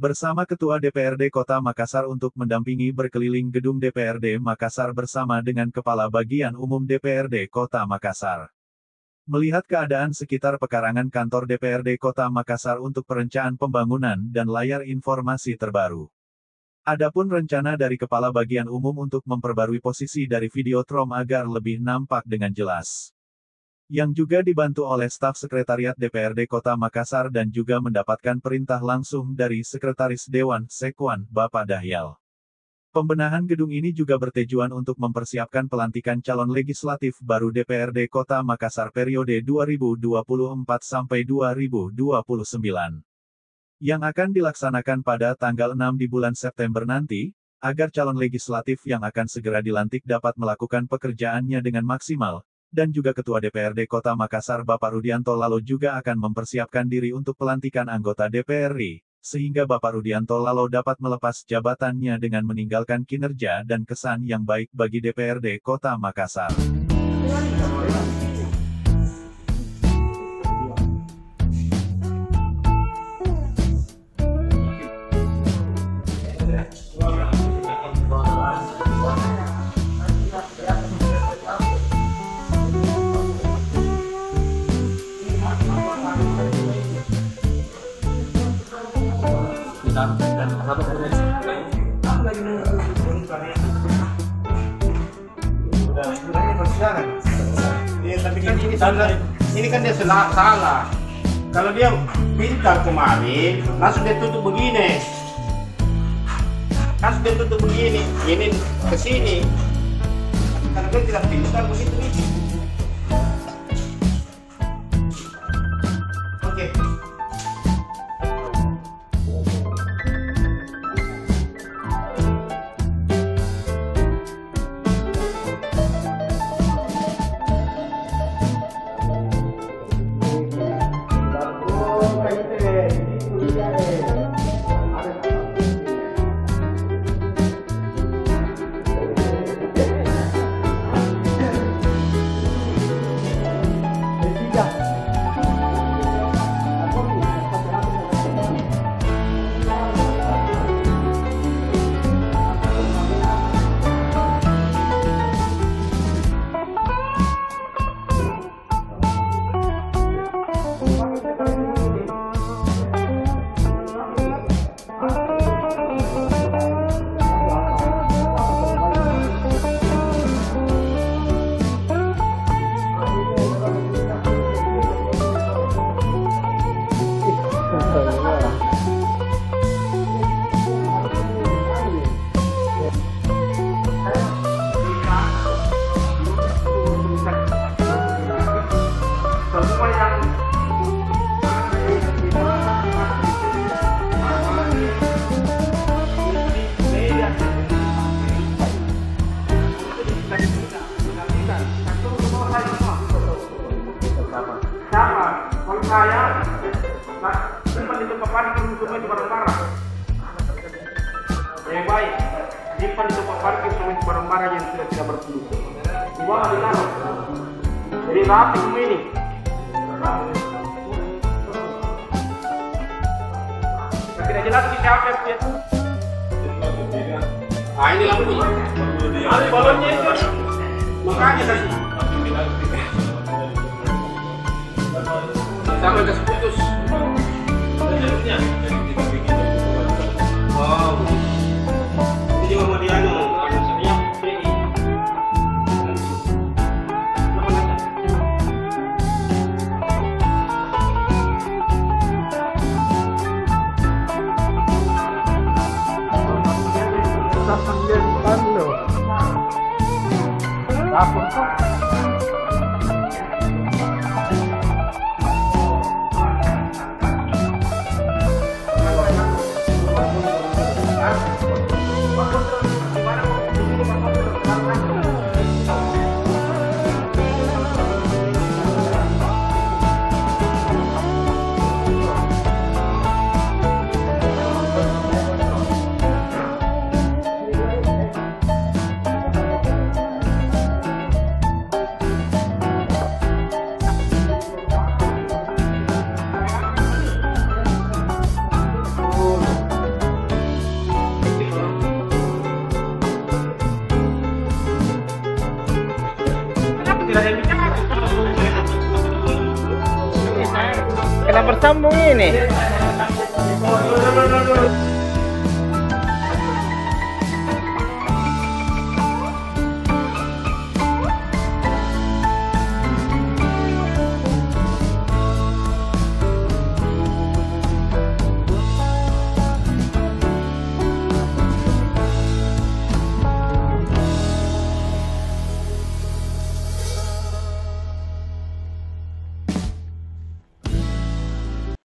bersama Ketua DPRD Kota Makassar untuk mendampingi berkeliling gedung DPRD Makassar bersama dengan Kepala Bagian Umum DPRD Kota Makassar. Melihat keadaan sekitar pekarangan kantor DPRD Kota Makassar untuk perencanaan pembangunan dan layar informasi terbaru. Adapun rencana dari Kepala Bagian Umum untuk memperbarui posisi dari Videotron agar lebih nampak dengan jelas. Yang juga dibantu oleh staf Sekretariat DPRD Kota Makassar dan juga mendapatkan perintah langsung dari Sekretaris Dewan Sekwan, Bapak Dahyal. Pembenahan gedung ini juga bertujuan untuk mempersiapkan pelantikan calon legislatif baru DPRD Kota Makassar periode 2024 sampai 2029. Yang akan dilaksanakan pada tanggal 6 di bulan September nanti, agar calon legislatif yang akan segera dilantik dapat melakukan pekerjaannya dengan maksimal. Dan juga Ketua DPRD Kota Makassar Bapak Rudianto Lalo juga akan mempersiapkan diri untuk pelantikan anggota DPR RI, sehingga Bapak Rudianto Lalo dapat melepas jabatannya dengan meninggalkan kinerja dan kesan yang baik bagi DPRD Kota Makassar. Ini kan dia salah. Kalau dia pintar kemarin, langsung dia tutup begini. Ini ke sini. Karena dia tidak pintar begitu ini. Oke. Kalau saya, simpan di tempat parkir semua itu barang-barang. Yang baik, simpan di tempat parkir semua itu barang-barang yang sudah tidak berfungsi. Uang ada taruh. Jadi rapi semua ini. Tidak jelas siapa yang punya. Ah, ini lampunya. Ada balonnya itu. Makanya tadi. Sampai ke putus. Wow. Ini juga mau dianu. tidak ada yang bicara. Kenapa bersambung ini?